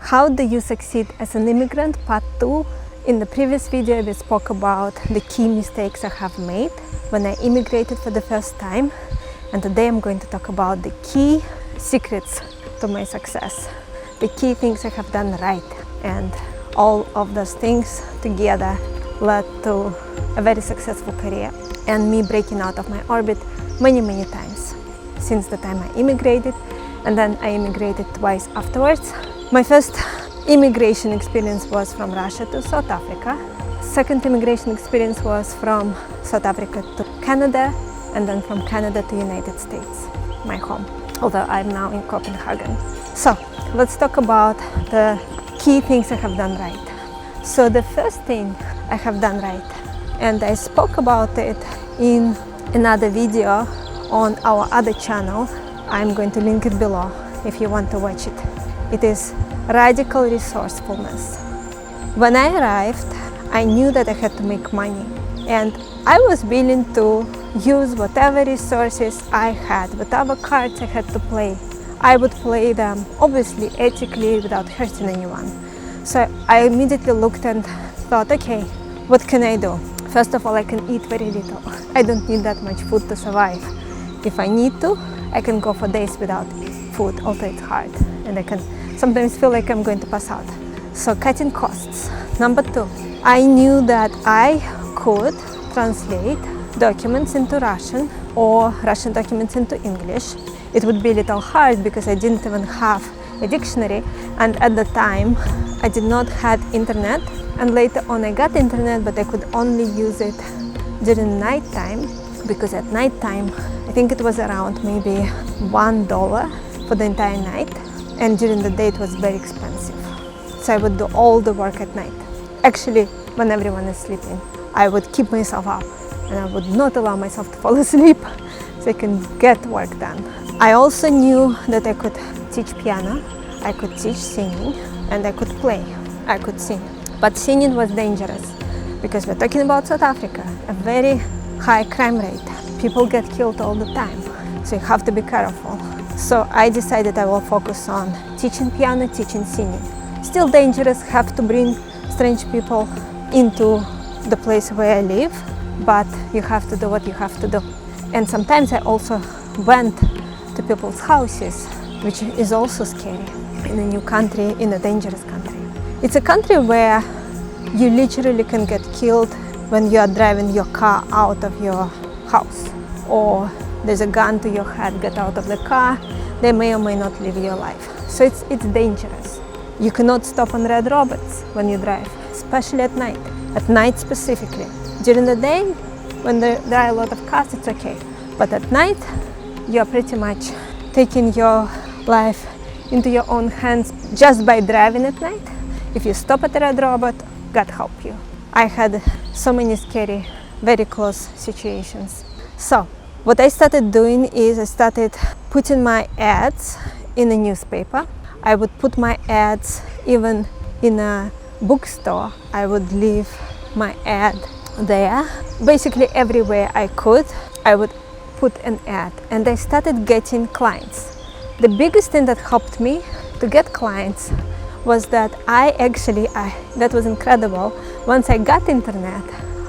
How do you succeed as an immigrant, part 2. In the previous video we spoke about the key mistakes I have made when I immigrated for the first time, and today I'm going to talk about the key secrets to my success, the key things I have done right, and all of those things together led to a very successful career and me breaking out of my orbit many times since the time I immigrated, and then I immigrated twice afterwards. My first immigration experience was from Russia to South Africa. Second immigration experience was from South Africa to Canada, and then from Canada to United States, my home, although I'm now in Copenhagen. So let's talk about the key things I have done right. So the first thing I have done right, and I spoke about it in another video on our other channel, I'm going to link it below if you want to watch it. It is radical resourcefulness. When I arrived, I knew that I had to make money, and I was willing to use whatever resources I had, whatever cards I had to play. I would play them obviously ethically without hurting anyone. So I immediately looked and thought, okay, what can I do? First of all, I can eat very little. I don't need that much food to survive. If I need to, I can go for days without food, although it's hard, and I can sometimes feel like I'm going to pass out. So cutting costs. Number 2, I knew that I could translate documents into Russian or Russian documents into English. It would be a little hard because I didn't even have a dictionary, and at the time I did not have internet, and later on I got internet, but I could only use it during night time, because at night time I think it was around maybe $1 for the entire night, and during the day it was very expensive. So I would do all the work at night. Actually, when everyone is sleeping, I would keep myself up and I would not allow myself to fall asleep so I can get work done. I also knew that I could teach piano, I could teach singing, and I could play, I could sing. But singing was dangerous because we're talking about South Africa, a very high crime rate. People get killed all the time, so you have to be careful. So I decided I will focus on teaching piano, teaching singing. Still dangerous, have to bring strange people into the place where I live, but you have to do what you have to do. And sometimes I also went to people's houses, which is also scary in a new country, in a dangerous country. It's a country where you literally can get killed when you are driving your car out of your house, or there's a gun to your head, get out of the car, they may or may not live your life. So it's dangerous. You cannot stop on red robots when you drive, especially at night specifically. During the day, when there are a lot of cars, it's okay. But at night, you're pretty much taking your life into your own hands just by driving at night. If you stop at a red robot, God help you. I had so many scary, very close situations. So what I started doing is I started putting my ads in a newspaper. I would put my ads even in a bookstore. I would leave my ad there. Basically everywhere I could, I would put an ad, and I started getting clients. The biggest thing that helped me to get clients was that that was incredible. Once I got internet,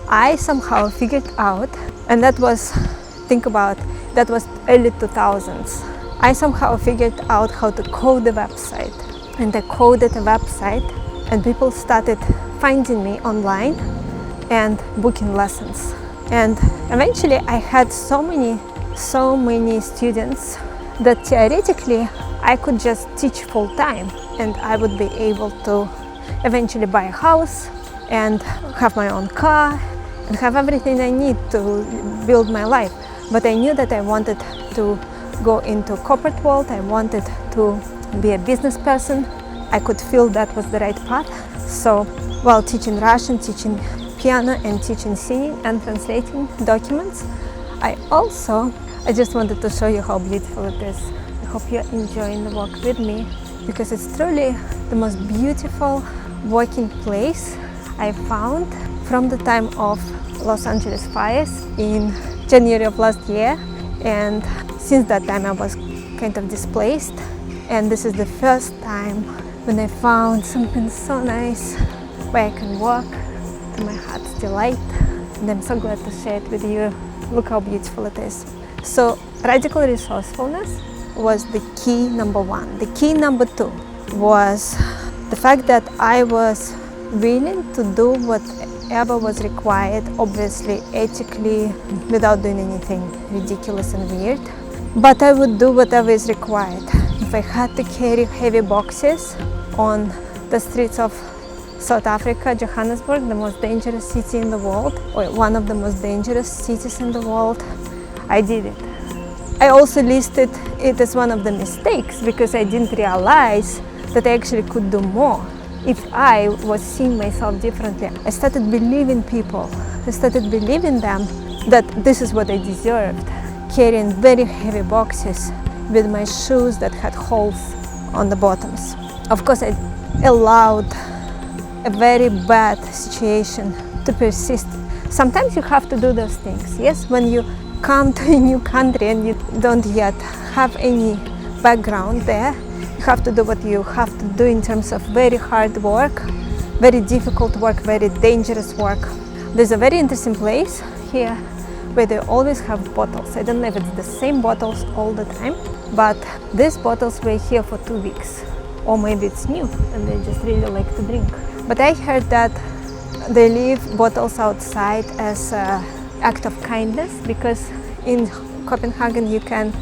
I somehow figured out, and that was early 2000s. I somehow figured out how to code a website, and I coded a website, and people started finding me online and booking lessons. And eventually I had so many students that theoretically I could just teach full time, and I would be able to eventually buy a house and have my own car and have everything I need to build my life. But I knew that I wanted to go into corporate world. I wanted to be a business person. I could feel that was the right path. So while teaching Russian, teaching piano, and teaching singing and translating documents, I just wanted to show you how beautiful it is. I hope you're enjoying the walk with me, because it's truly the most beautiful walking place I found from the time of Los Angeles fires in January of last year. And since that time I was kind of displaced, and this is the first time when I found something so nice where I can walk to my heart's delight, and I'm so glad to share it with you. Look how beautiful it is. So radical resourcefulness was the key number one. The key number two was the fact that I was willing to do whatever was required, obviously ethically, without doing anything ridiculous and weird. But I would do whatever is required. If I had to carry heavy boxes on the streets of South Africa, Johannesburg, the most dangerous city in the world, or one of the most dangerous cities in the world, I did it. I also listed it as one of the mistakes because I didn't realize that I actually could do more if I was seeing myself differently. I started believing people. I started believing them that this is what I deserved, carrying very heavy boxes with my shoes that had holes on the bottoms. Of course, I allowed a very bad situation to persist. Sometimes you have to do those things. Yes, when you come to a new country and you don't yet have any background there, you have to do what you have to do in terms of very hard work, very difficult work, very dangerous work. There's a very interesting place here where they always have bottles. I don't know if it's the same bottles all the time, but these bottles were here for 2 weeks. Or maybe it's new and they just really like to drink. But I heard that they leave bottles outside as an act of kindness, because in Copenhagen you can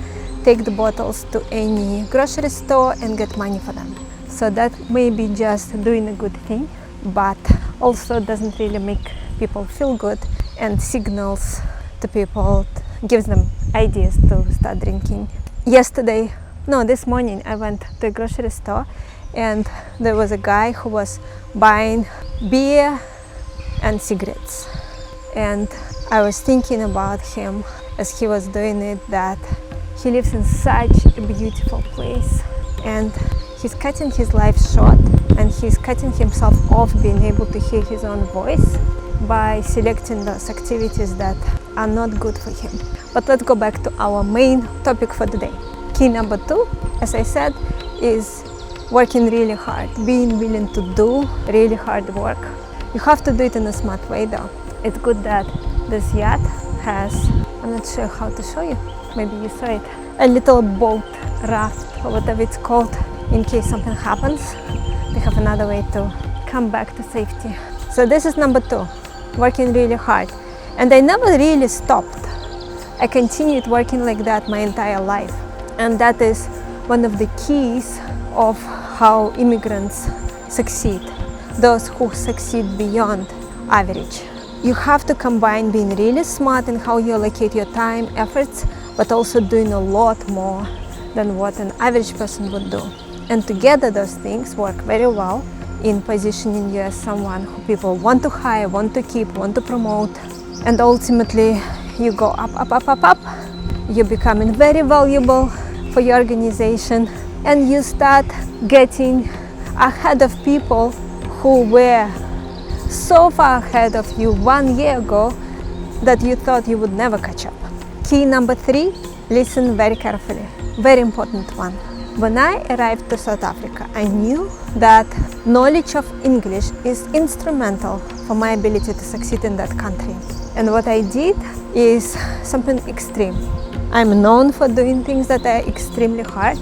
take the bottles to any grocery store and get money for them. So that may be just doing a good thing, but also doesn't really make people feel good and signals to people, gives them ideas to start drinking. This morning I went to a grocery store and there was a guy who was buying beer and cigarettes. And I was thinking about him as he was doing it, that he lives in such a beautiful place and he's cutting his life short and he's cutting himself off being able to hear his own voice by selecting those activities that are not good for him. But let's go back to our main topic for today. Key number two, as I said, is working really hard, being willing to do really hard work. You have to do it in a smart way though. It's good that this yacht has, I'm not sure how to show you, maybe you saw it, a little boat raft or whatever it's called, in case something happens. They have another way to come back to safety. So this is number two, working really hard. And I never really stopped. I continued working like that my entire life. And that is one of the keys of how immigrants succeed, those who succeed beyond average. You have to combine being really smart in how you allocate your time, efforts, but also doing a lot more than what an average person would do. And together those things work very well in positioning you as someone who people want to hire, want to keep, want to promote. And ultimately you go up, up, up, up, up. You're becoming very valuable for your organization and you start getting ahead of people who were so far ahead of you 1 year ago that you thought you would never catch up. Key number three, listen very carefully. Very important one. When I arrived to South Africa, I knew that knowledge of English is instrumental for my ability to succeed in that country. And what I did is something extreme. I'm known for doing things that are extremely hard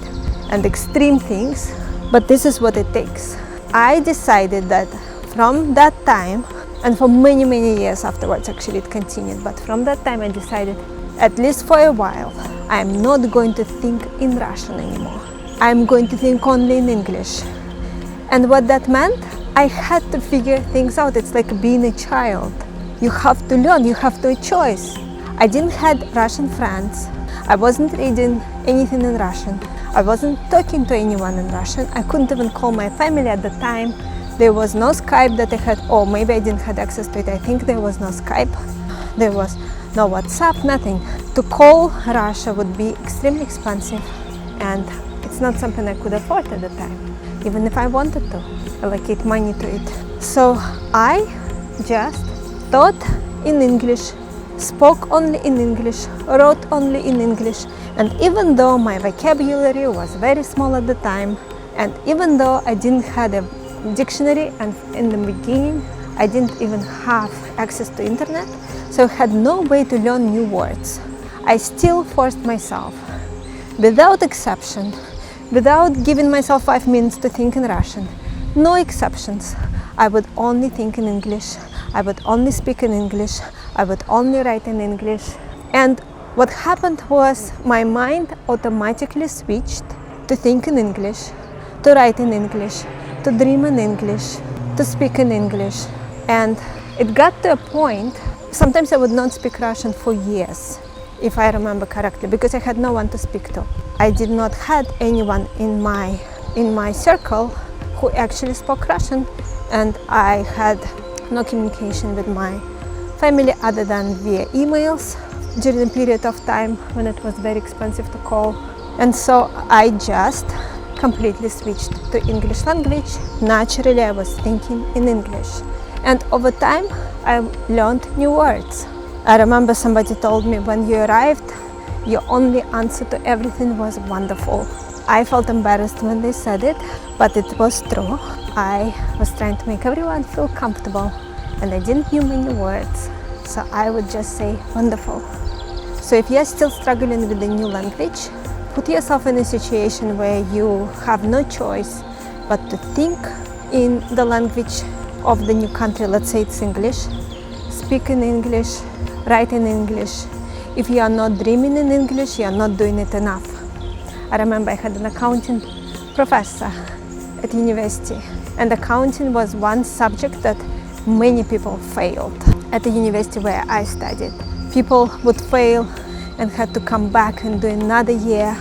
and extreme things, but this is what it takes. I decided that from that time, and for many, many years afterwards, actually it continued, but from that time I decided, at least for a while, I'm not going to think in Russian anymore. I'm going to think only in English. And what that meant, I had to figure things out. It's like being a child. You have to learn, you have to choice. I didn't have Russian friends. I wasn't reading anything in Russian. I wasn't talking to anyone in Russian. I couldn't even call my family at the time. There was no Skype that I had, or maybe I didn't have access to it. I think there was no Skype. There was no WhatsApp, nothing. To call Russia would be extremely expensive and it's not something I could afford at the time, even if I wanted to allocate money to it. So I just thought in English, spoke only in English, wrote only in English, and even though my vocabulary was very small at the time, And even though I didn't have a dictionary, and in the beginning I didn't even have access to internet, so I had no way to learn new words, I still forced myself, without exception, without giving myself 5 minutes to think in Russian, no exceptions. I would only think in English, I would only speak in English, I would only write in English. And what happened was my mind automatically switched to think in English, to write in English, to dream in English, to speak in English. And it got to a point, sometimes I would not speak Russian for years, if I remember correctly, because I had no one to speak to. I did not have anyone in my circle who actually spoke Russian, and I had no communication with my family other than via emails during a period of time when it was very expensive to call. And so I just completely switched to English language. Naturally, I was thinking in English. And over time, I learned new words. I remember somebody told me, when you arrived, your only answer to everything was wonderful. I felt embarrassed when they said it, but it was true. I was trying to make everyone feel comfortable, and I didn't know many words, so I would just say wonderful. So if you're still struggling with a new language, put yourself in a situation where you have no choice but to think in the language of the new country. Let's say it's English. Speak in English, write in English. If you are not dreaming in English, you are not doing it enough. I remember I had an accounting professor at university, and accounting was one subject that many people failed at the university where I studied. People would fail and had to come back and do another year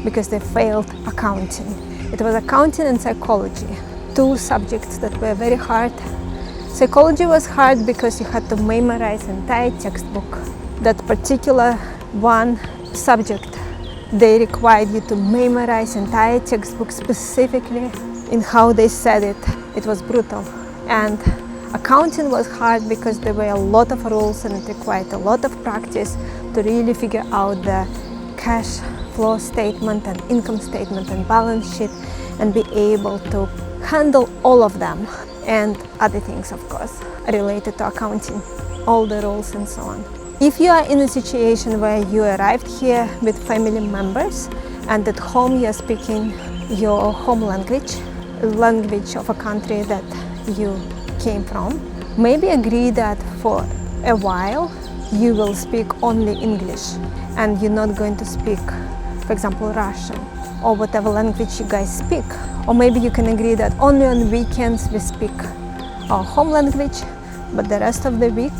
because they failed accounting. It was accounting and psychology, two subjects that were very hard. Psychology was hard because you had to memorize entire textbook. That particular one subject, they required you to memorize entire textbook specifically in how they said it. It was brutal. And accounting was hard because there were a lot of rules and it required a lot of practice to really figure out the cash flow statement and income statement and balance sheet and be able to handle all of them and other things, of course, related to accounting, all the rules and so on. If you are in a situation where you arrived here with family members and at home you're speaking your home language of a country that you came from, maybe agree that for a while you will speak only English and you're not going to speak, for example, Russian or whatever language you guys speak. Or maybe you can agree that only on weekends we speak our home language, but the rest of the week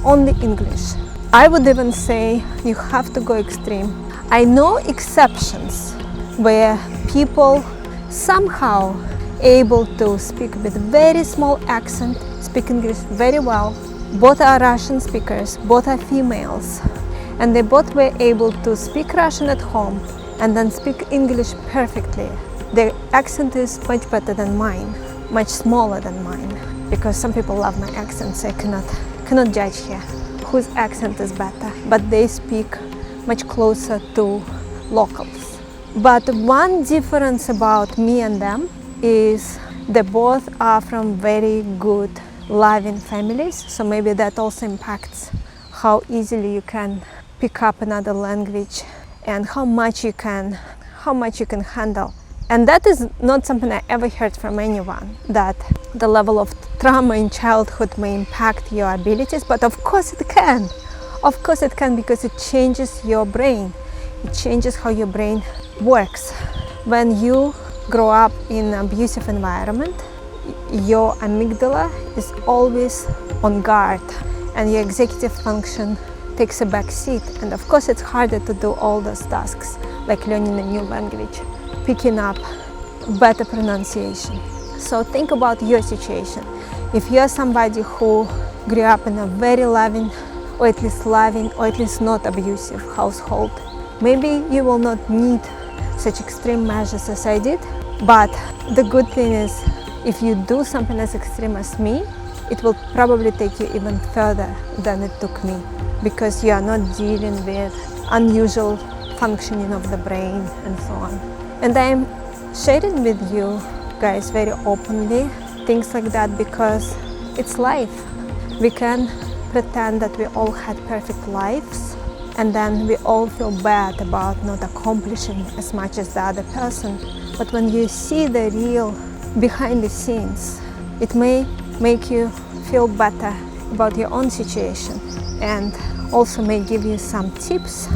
only English. I would even say you have to go extreme. I know exceptions where people somehow able to speak with very small accent, speak English very well. Both are Russian speakers, both are females, and they both were able to speak Russian at home and then speak English perfectly. Their accent is much better than mine, much smaller than mine, because some people love my accent, so I cannot judge here whose accent is better, but they speak much closer to locals. But one difference about me and them is they both are from very good, loving families, so maybe that also impacts how easily you can pick up another language and how much you can handle. And that is not something I ever heard from anyone, that the level of trauma in childhood may impact your abilities, but of course it can. Of course it can, because it changes your brain. It changes how your brain works. When you grow up in an abusive environment, your amygdala is always on guard and your executive function takes a back seat. And of course it's harder to do all those tasks, like learning a new language, picking up better pronunciation. So think about your situation. If you're somebody who grew up in a very loving, or at least not abusive household, maybe you will not need such extreme measures as I did. But the good thing is, if you do something as extreme as me, it will probably take you even further than it took me, because you are not dealing with unusual functioning of the brain and so on. And I'm sharing with you guys very openly things like that because it's life. We can pretend that we all had perfect lives and then we all feel bad about not accomplishing as much as the other person. But when you see the real behind the scenes, it may make you feel better about your own situation and also may give you some tips,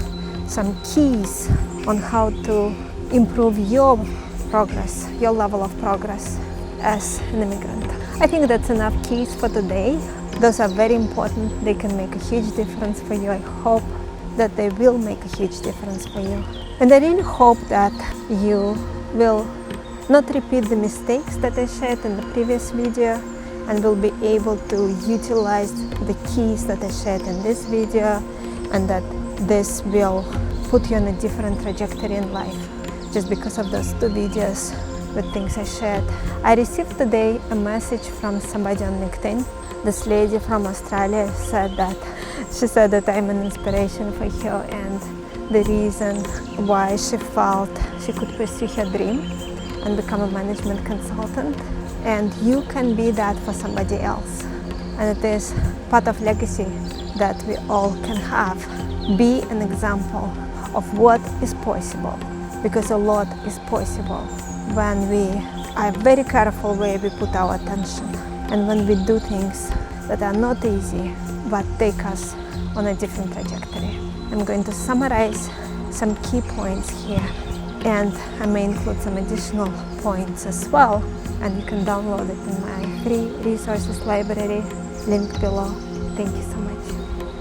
some keys on how to improve your progress, your level of progress as an immigrant. I think that's enough keys for today. Those are very important. They can make a huge difference for you. I hope that they will make a huge difference for you. And I really hope that you will not repeat the mistakes that I shared in the previous video and will be able to utilize the keys that I shared in this video, and that this will put you on a different trajectory in life just because of those 2 videos with things I shared. I received today a message from somebody on LinkedIn. This lady from Australia said that I'm an inspiration for her and the reason why she felt she could pursue her dream and become a management consultant. And you can be that for somebody else. And it is part of legacy that we all can have. Be an example of what is possible, because a lot is possible when we are very careful where we put our attention and when we do things that are not easy but take us on a different trajectory. I'm going to summarize some key points here, and I may include some additional points as well, and you can download it in my free resources library, linked below. Thank you so much.